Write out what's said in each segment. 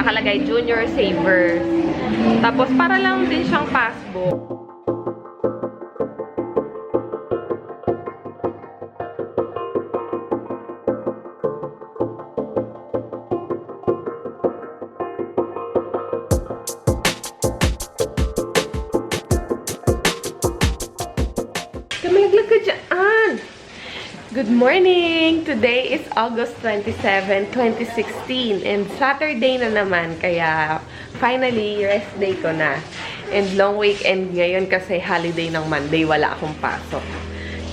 nakalagay Junior Saver. Tapos, para lang din siyang passbook. Kamalaglag ka dyan! Good morning! Today is August 27, 2016 and Saturday na naman, kaya finally rest day ko na. And long weekend ngayon kasi holiday ng Monday, wala akong pasok.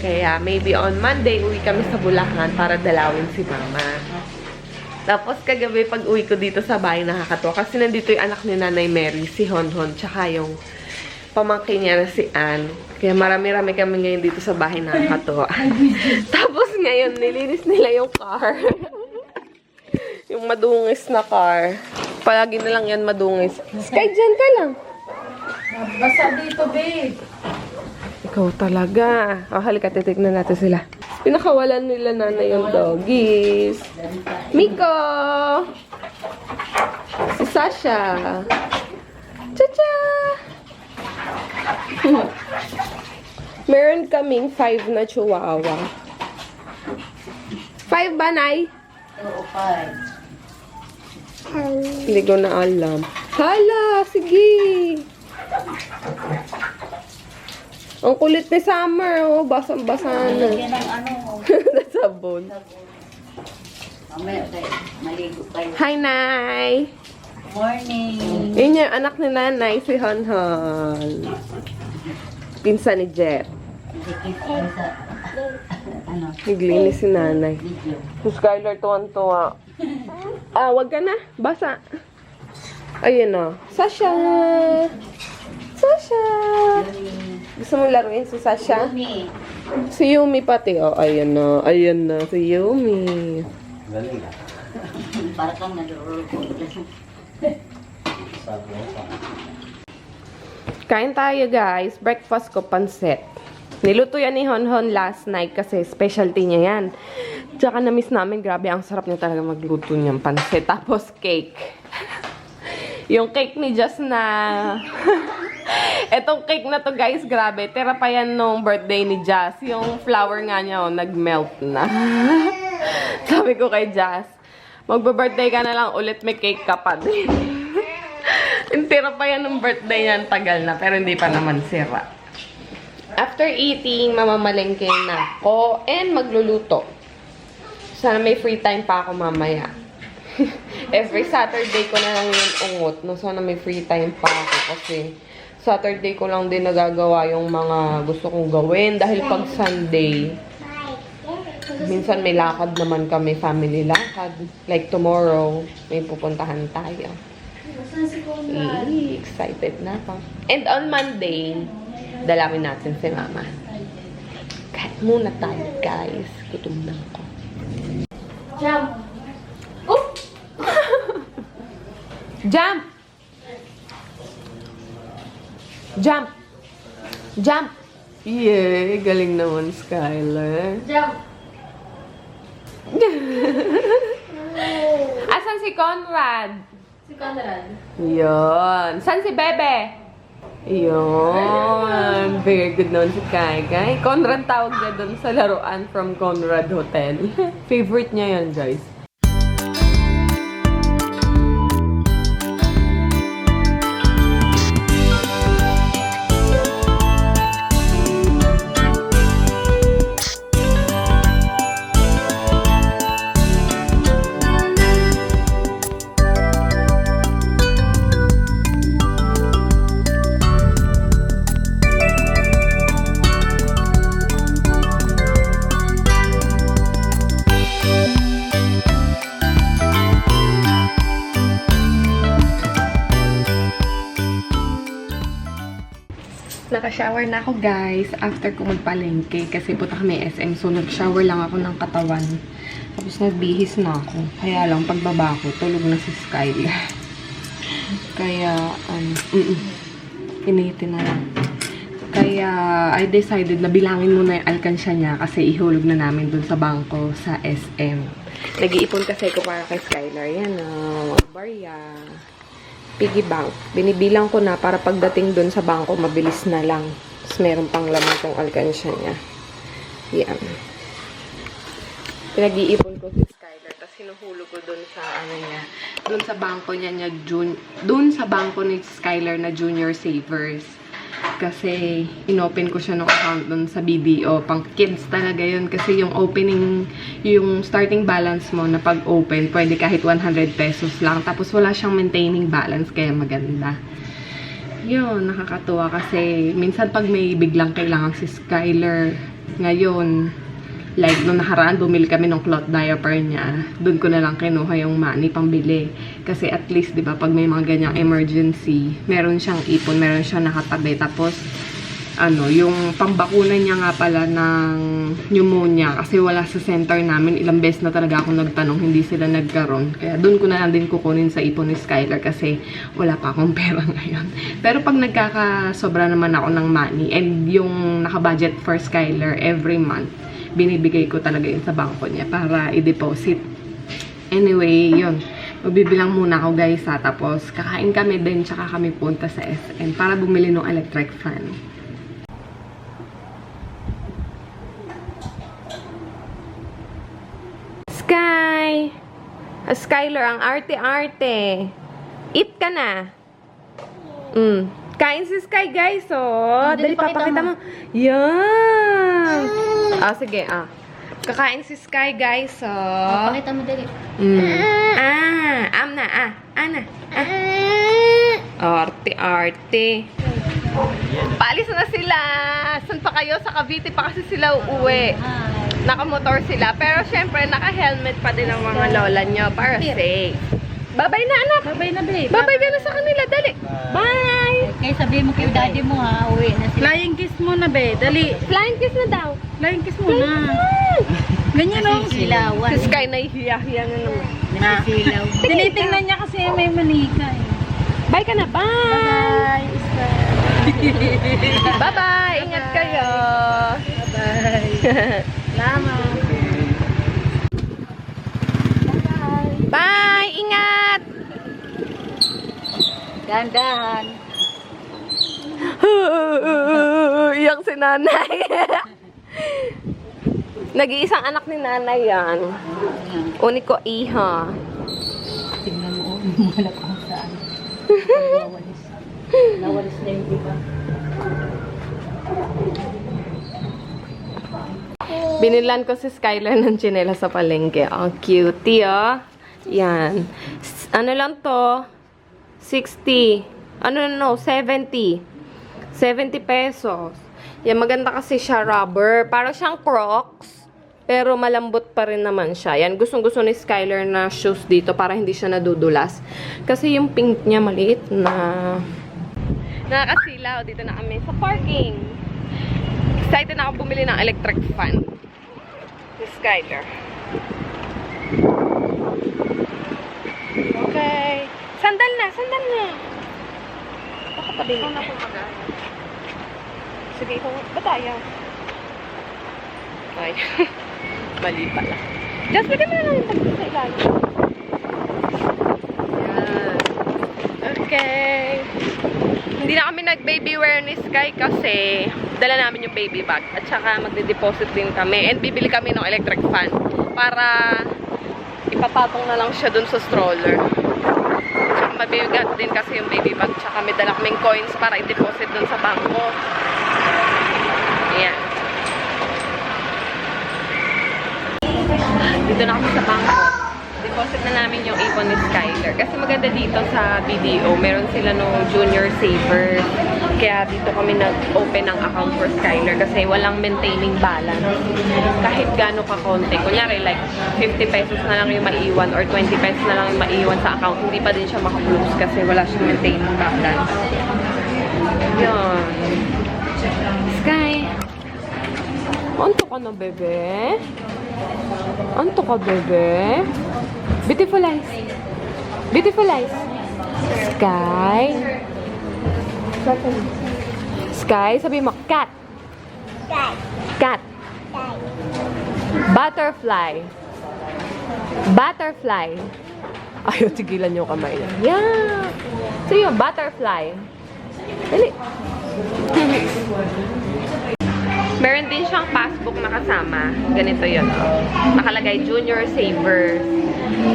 Kaya maybe on Monday, uwi kami sa Bulacan para dalawin si Mama. Tapos kagabi pag uwi ko dito sa bahay, nakakatuwa kasi nandito yung anak ni Nanay Mary, si Honhon, tsaka yung pamangkin niya na si Ann. Kaya marami-rami kami ngayon dito sa bahay, nakakatuwa. Tapos ngayon, nilinis nila yung car. Yung madungis na car. Palagi na lang yan madungis. Sky, dyan ka lang. Basa dito, babe. Ikaw talaga. Oh, halika, titignan natin sila. Pinakawalan nila na yung doggies. Miko! Si Sasha. Cha-cha! Meron kaming 5 na chihuahua. 5 ba, Nay? Oo, 5. Hindi ko na alam. Hala, sige. Ang kulit ni Summer, oh. Basang-basa na. Yan ang ano. Sabon. Mamaya, maligo kayo. Hi, Nay. Morning. Yun yung anak ni Nanay, si Honhon. Pinsan ni Jet. Ano? Naglinis si Nanay. Video. Si Skylar tuwan-tuwa. Wag ka na. Basa. Ayun na. Sasha! Sasha! Gusto mo laruin si Sasha? Yumi. Si Yumi pati. Oh, ayun na. Ayun na. Si Yumi. Para kang nalulungkot. Kain tayo, guys. Breakfast ko, pansit. Niluto yan ni Honhon last night kasi specialty niya yan. Tsaka na-miss namin. Grabe, ang sarap niya talaga magluto niyang pansit. Tapos cake. Yung cake ni Just na... Etong cake na to, guys, grabe. Tira pa yan nung birthday ni Just. Yung flour nga niya, oh, nag-melt na. Sabi ko kay Just, magbe-birthday ka na lang ulit, may cake ka pa din. Tira pa yan nung birthday niya, tagal na, pero hindi pa naman sira. After eating, mamamalengke na ako and magluluto. Sana may free time pa ako mamaya. Every Saturday ko na lang yung ungot. No? Sana may free time pa ako kasi Saturday ko lang din nagagawa yung mga gusto kong gawin. Dahil pag Sunday, minsan may lakad naman kami, family lakad. Like tomorrow, may pupuntahan tayo. Excited na ako. And on Monday, dalawin natin si Mama. Kahit muna tayo, guys. Gutom na ako. Jump. Oh! Jump! Jump! Jump! Yay! Galing naman, Skylar. Jump. Asan si Conrad? Si Conrad. Yun. San si Bebe? Yun. Very good naman si Kai. Conrad tawag niya doon sa laruan from Conrad Hotel. Favorite niya yan, guys. Naka-shower na ako, guys, after ko magpalengke kasi punta kami SM, so nag-shower lang ako ng katawan. Tapos nagbihis na ako. Kaya lang, pagbaba ko, tulog na si Skylar. Kaya, inihitin na lang. Kaya, I decided na bilangin muna yung alkansya niya kasi ihulog na namin dun sa bangko sa SM. Nag-iipon kasi ko para kay Skylar. Yan, mga barya. Piggy bank. Binibilang ko na para pagdating dun sa bangko, mabilis na lang. Tapos meron pang laman tong alkansya niya. Yan. Pinag-iipon ko si Skylar. Tapos hinuhulog ko dun sa, dun sa bangko niya, dun sa bangko ni Skylar na Junior Savers. Kasi, inopen ko siya ng account dun sa BDO. Pang kids talaga yun. Kasi yung opening, yung starting balance mo na pag-open, pwede kahit 100 pesos lang. Tapos, wala siyang maintaining balance, kaya maganda. Yun, nakakatuwa kasi minsan pag may biglang kailangan si Skylar, ngayon, like, nung nakaraan, bumili kami ng cloth diaper niya. Doon ko na lang kinuha yung money pambili. Kasi at least, di ba, pag may mga ganyang emergency, meron siyang ipon, meron siyang nakatabi. Tapos, yung pambakuna niya nga pala ng pneumonia. Kasi wala sa center namin. Ilang beses na talaga ako nagtanong, hindi sila nagkaroon. Kaya doon ko na lang din kukunin sa ipon ni Skylar kasi wala pa akong pera ngayon. Pero pag nagkakasobra naman ako ng money and yung nakabudget for Skylar every month, binibigay ko talaga yun sa bangko niya para i-deposit. Anyway, yun. Magbibilang muna ako guys ha. Tapos kakain kami din tsaka kami punta sa SM para bumili ng electric fan. Sky! Skylar, ang arte-arte. Eat ka na. Kain si Sky, guys, oh. Dali, papakita mo. Yan. Sige, Kakain si Sky, guys, oh. Pakita mo dali. Ana. Arte-arte. Paalis na sila. Saan pa kayo? Sa Cavite pa kasi sila uuwi. Nakamotor sila. Pero, syempre, naka-helmet pa din ang mga lola nyo para safe. Bye-bye na, anak. Bye-bye na, babe. Bye-bye ka na sa kanila. Dali. Bye! Kaya sabihin mo kay daddy mo ha, uwi na sila. Flying kiss muna, be. Dali. Flying kiss na daw. Flying kiss muna. Ganyan, no? Silawan. Si Sky nahihiya-hiya na naman. Nasisilaw. Tinitingnan niya kasi may manika, eh. Bye ka na. Bye! Bye. Bye-bye! Ingat kayo. Bye. Salamat. Bye! Ingat! Dahan-dahan. Iyak si nanay. Nag-iisang anak ni nanay yan. Uni ko iha. Tingnan mo, malak ako saan. Nawalis. Nawalis na yung iba. Binilan ko si Skylar ng tsinela sa palengke. Ang cutie, oh. Yan. Ano lang to? 60. 70. 70 pesos. Yan, maganda kasi siya rubber. Parang siyang Crocs. Pero malambot pa rin naman siya. Yan, gustong-gusto ni Skylar na shoes dito para hindi siya nadudulas. Kasi yung pink niya maliit na. Nakakasilaw. Dito na kami sa parking. Excited na ako bumili ng electric fan. Si Skylar. Okay. Sandal na. Baka pa din. Ikaw na po mag-aaya. Sige, ikaw. Ba't ayaw? Ay. Mali pala. Just bigyan mo na lang yung tagpo sa ilalim. Yan. Okay. Hindi na kami nag-baby wear ni Sky kasi dala namin yung baby bag. At saka magde-deposit din kami. And bibili kami ng electric fan para ipapatong na lang siya dun sa stroller. Tsaka mabigat din kasi yung baby bag. Tsaka may dala kaming coins para i-deposit dun sa bangko. Ayan. Dito na kami sa bangko. Deposit na namin yung ipon ni Skylar. Kasi maganda dito sa BDO. Meron sila no Junior Savers. Kaya dito kami nag-open ng account for Skylar kasi walang maintaining balance. Kahit gaano ka konti. Kunyari, like, 50 pesos na lang yung maiwan or 20 pesos na lang yung maiwan sa account. Hindi pa din siya maka-close kasi wala siyang maintaining balance. Yun. Sky. Anto ka na, bebe? Anto ka, bebe? Beautiful eyes. Beautiful eyes. Sky. Sky, sabi mo, cat. Cat. Butterfly. Butterfly. Ayaw, tigilan yung kamay na. Yeah! So yun, butterfly. Dali. Meron din siyang passbook na kasama. Ganito yun. Nakalagay Junior Savers.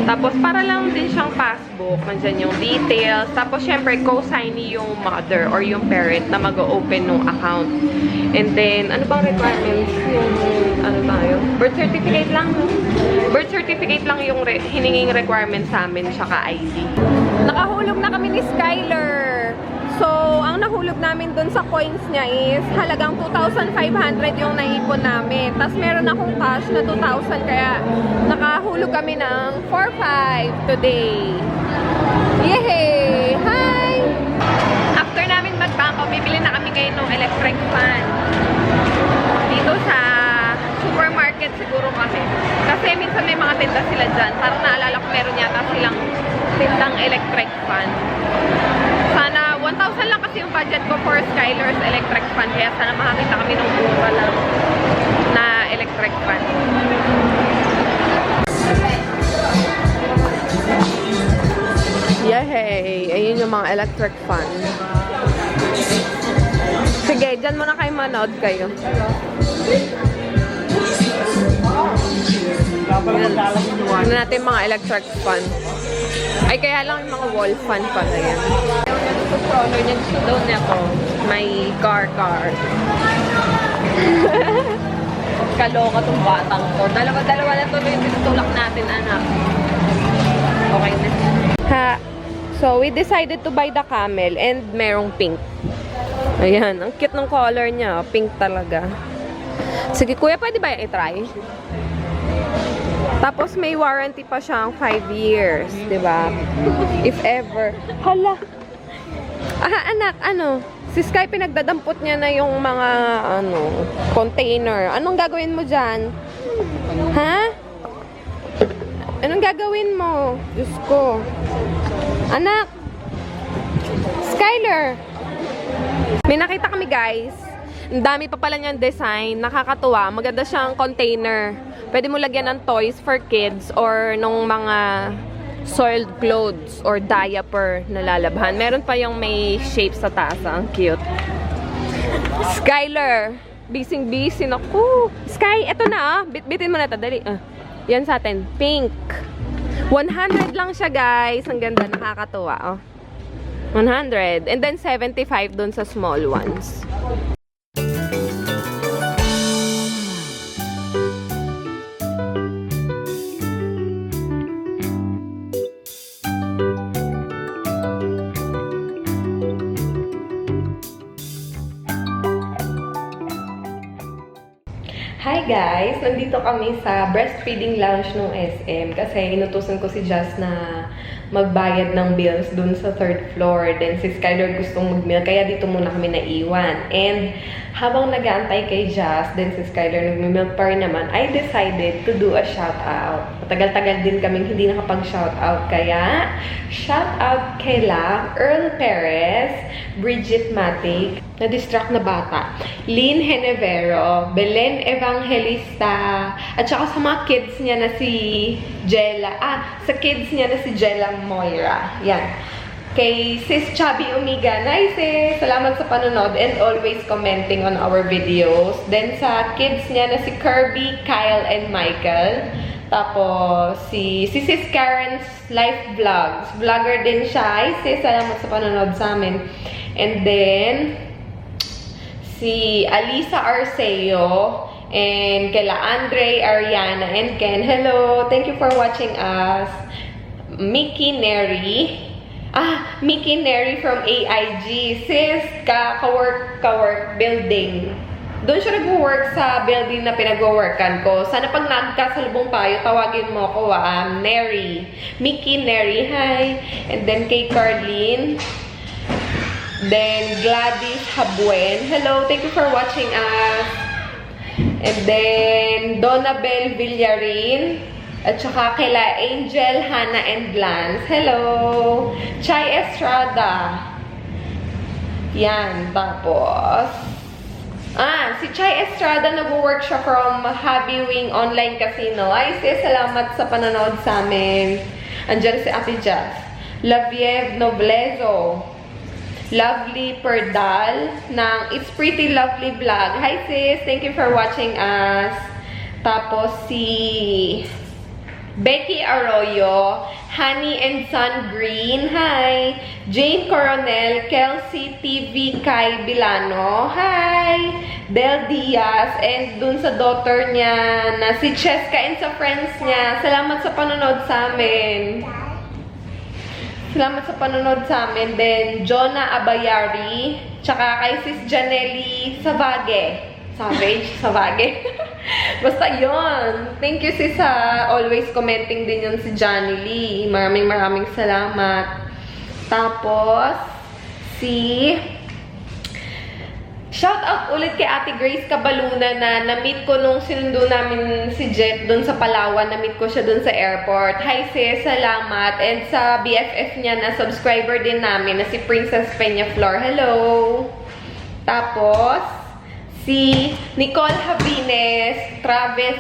Tapos para lang din siyang passbook. Nandyan yung details. Tapos syempre, co-signee yung mother or yung parent na mag-open ng account. And then, ano bang requirements? Yung, ano tayo? Birth certificate lang. Birth certificate lang yung hininging requirements sa amin, tsaka ID. Nakahulog na kami ni Skyler. So, ang nahulog namin dun sa coins niya is halagang 2,500 yung naipon namin. Tapos meron akong cash na 2,000 kaya nakahulog kami ng 4,500 today. Yehey! Hi! After namin magbangko, bibili na kami ngayon ng electric fan. Dito sa supermarket siguro kami. Kasi minsan may mga tinda sila dyan. Parang naalala ko meron yata silang tindang electric fan. Sana 1,000 lang kasi yung budget ko for Skyler's electric fan. Kaya sana makakita kami ng mura lang na electric fan. Yehey! Ayun yung mga electric fan. Sige, dyan muna kayo manood kayo. Tignan natin mga electric fan. Ay, kaya lang yung mga wall fan pala yan. Ayaw niya gusto daw niya ko. May car. Kaloka tong batang to. Dalawa na to yung tinutulak natin, anak. Okay na. Ha. So, we decided to buy the camel and merong pink. Ayan. Ang cute ng color niya. Pink talaga. Sige, kuya, pwede ba yung i-try? Tapos may warranty pa siyang 5 years, 'di ba? If ever. Hala. Anak, ano? Si Sky pinagdadampot niya na yung mga container. Anong gagawin mo diyan? Ha? Anong gagawin mo? Diyos ko. Anak. Skyler. May nakita kami, guys. Ang dami pa pala niyang design. Nakakatuwa. Maganda siyang container. Pwede mo lagyan ng toys for kids or nung mga soiled clothes or diaper na lalabhan. Meron pa yung may shape sa taas. Ang cute. Skyler. Busy na. Sky, eto na. Bitbitin mo na ito. Dali. Yan sa atin. Pink. 100 lang siya, guys. Ang ganda. Nakakatuwa. 100. And then 75 dun sa small ones. Hi guys! Nandito kami sa breastfeeding lounge ng SM kasi inutusan ko si Jazz na magbayad ng bills dun sa 3rd floor. Then si Skyler gustong mag-meal kaya dito muna kami naiwan. And habang nag-aantay kay Jazz, then si Skyler nag-milk pa rin naman, I decided to do a shout-out. Matagal-tagal din kaming hindi nakapag-shoutout kaya shout-out kay Earl Perez, Bridget Matic, na-distract na bata, Lynn Henevero, Belen Evangelista, at saka sa mga kids niya na si Jella, sa kids niya na si Jella Moira. Yan. Kay Sis Chubby Umiga, nice eh! Salamat sa panonood and always commenting on our videos. Then sa kids niya na si Kirby, Kyle, and Michael. Tapos si Sis Karen's life vlogs. Vlogger din siya. Hi sis, salamat sa panonood sa amin. And then si Alisa Arceo and kila Andre, Ariana, and Ken. Hello! Thank you for watching us. Mickey Neri. Mickey Neri from AIG. Sis, ka-work building. Doon siya nag-work sa building na pinag-workan ko. Sana pag nagkasalubong tayo, tawagin mo ako, Neri. Mickey Neri, hi. And then kay Carlene. Then Gladys Habuen. Hello, thank you for watching us. And then Donabel Villarin. At saka kila Angel, Hannah, and Glance. Hello! Chai Estrada. Yan. Tapos Si Chai Estrada nag-work siya from Happy Wing Online Casino. Ay, sis, salamat sa panonood sa amin. Andiyan si Ate Jazz. Laviev Noblezo. Lovely Perdal ng It's Pretty Lovely Vlog. Hi, sis. Thank you for watching us. Tapos si Becky Arroyo, Honey and Sun Green, hi! Jane Coronel, Kelsey TV Kai Bilano, hi! Bel Diaz, and dun sa daughter niya na si Cheska and sa friends niya. Salamat sa panonood sa amin. Salamat sa panonood sa amin. Then, Jonah Abayari, tsaka kay Sis Janelli Savage. Savage. Basta yon. Thank you sis sa always commenting din yun si Johnny Lee. Maraming salamat. Tapos, shout out ulit kay Ate Grace Cabaluna na na-meet ko nung sinundo namin si Jet dun sa Palawan. Na-meet ko siya dun sa airport. Hi sis, salamat. And sa BFF niya na subscriber din namin na si Princess Peñaflor. Hello! Tapos, si Nicole Habines, Travis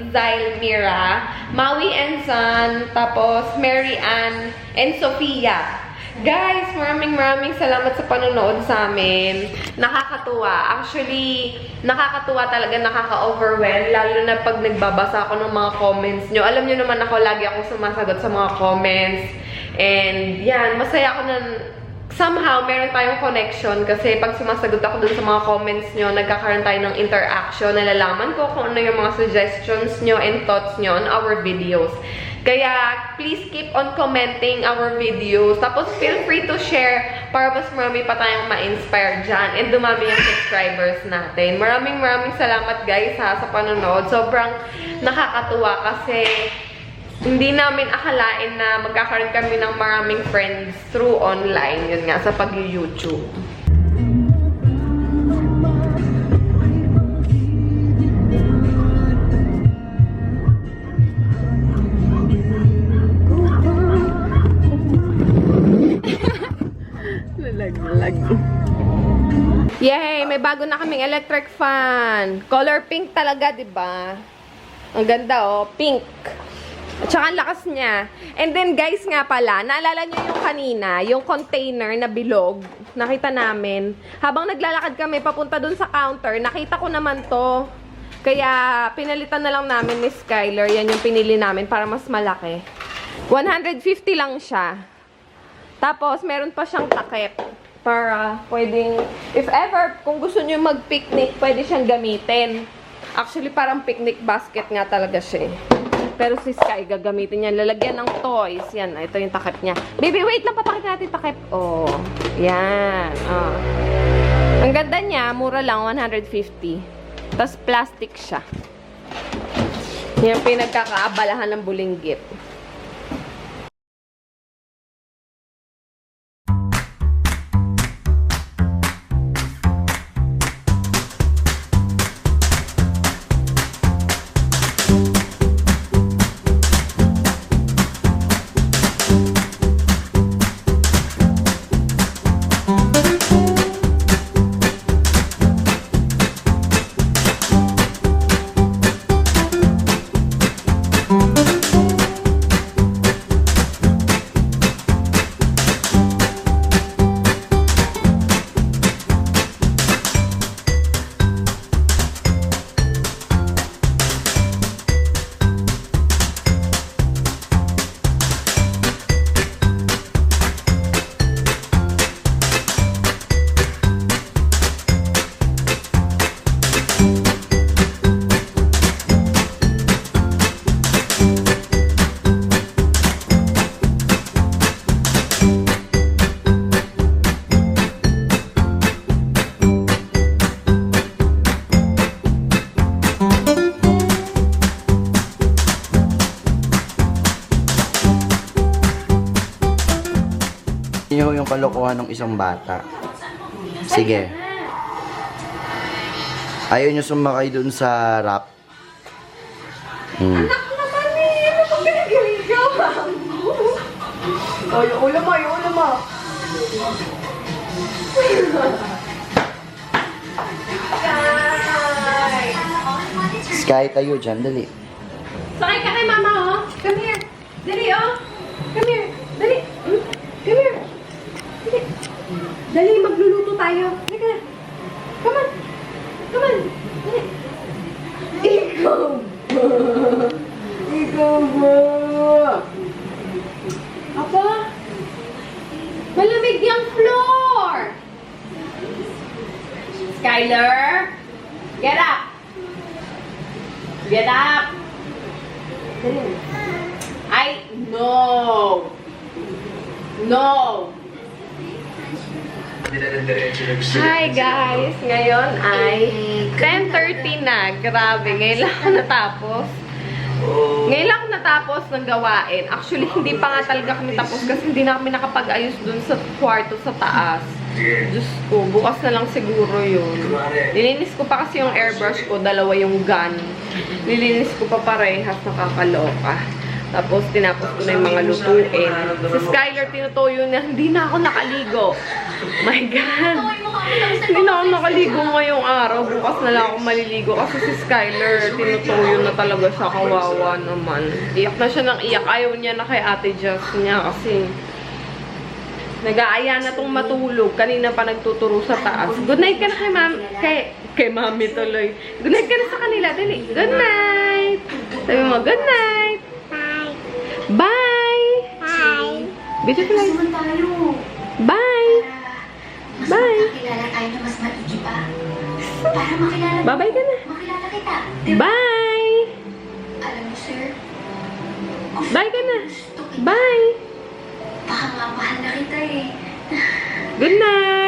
Zylmira, Maui and San, tapos Mary Ann, and Sofia. Guys, maraming salamat sa panonood sa amin. Nakakatuwa. Actually, nakakatuwa talaga, nakaka-overwhelm. Lalo na pag nagbabasa ako ng mga comments nyo. Alam nyo naman ako, lagi ako sumasagot sa mga comments. And yan, masaya ako na somehow, meron tayong connection kasi pag sumasagot ako dun sa mga comments nyo, nagkakaroon tayo ng interaction, nalalaman ko kung ano yung mga suggestions nyo and thoughts nyo on our videos. Kaya, please keep on commenting our videos. Tapos, feel free to share para mas marami pa tayong ma-inspire dyan and dumami yung subscribers natin. Maraming salamat guys sa panonood. Sobrang nakakatuwa kasi hindi namin akalain na magkakaroon kami ng maraming friends through online. Yun nga, sa pag-YouTube. Lalag. Yay! May bago na kaming electric fan. Color pink talaga, diba? Ang ganda, oh. Pink. At saka ang lakas niya. And then guys nga pala, naalala niyo yung kanina, yung container na bilog, nakita namin. Habang naglalakad kami papunta dun sa counter, nakita ko naman to. Kaya pinalitan na lang namin ni Skyler. Yan yung pinili namin para mas malaki. 150 lang siya. Tapos meron pa siyang takip. Para pwedeng, if ever, kung gusto niyo mag-picnic, pwede siyang gamitin. Actually, parang picnic basket nga talaga siya. Pero si Sky, gagamitin niya. Lalagyan ng toys. Yan, ito yung takip niya. Baby, wait lang. Papakita natin takip. Oh, yan. Oh. Ang ganda niya. Mura lang, 150. Tapos plastic siya. Yan pinagkakaabalahan ng bulinggit. Yung kalokohan ng isang bata. Sige. Ayaw nyo sumakay dun sa rap. Anak naman eh! Ano kung pinag-iwigaw? Ay, ulam mo. Sky, tayo dyan, dali. Sakay ka kay mama, oh. Come here. Dali, oh. Come here. Dali. Come here. Dali. Dali, magluluto tayo. Halika na. Come on. Come on. Dali. Ikaw ba? Ikaw ba? Apa? Malamig yung floor. Skyler, get up. Get up. I no. No. Hi guys! Ngayon ay 10:30 na. Grabe, ngayon lang ako natapos. Ngayon lang ako natapos ng gawain. Actually, hindi pa nga talaga kami tapos kasi hindi na kami nakapag-ayos dun sa kwarto sa taas. Diyos ko, bukas na lang siguro yun. Nilinis ko pa kasi yung airbrush ko, dalawa yung gun. Nilinis ko pa parehas, nakakaloka. Tapos, tinapos ko na yung mga lutuin. Si Skyler, tinutuyo na, hindi na ako nakaligo. My God! Hindi na ako nakaligo ngayong araw. Bukas na lang ako maliligo kasi si Skyler, tinutuyo na talaga siya. Kawawa naman. Iyak na siya ng iyak. Ayaw niya na kay Ate Jess niya kasi nag-aaya na tong matulog. Kanina pa nagtuturo sa taas. Good night ka na kay mami. Kay mami tuloy. Good night ka na sa kanila. Dali. Good night. Sabi mo, good night. Bye. Hi! Beautiful life. Naman tayo. Bye. Mas Bye. makakilala tayo na mas maigi pa. Para makilala Bye-bye ka na. makilala kita. Bye. Alam mo, sir, gusto Bye ka na. gusto kita. Bye. Baka nga mahal na kita eh. Good night.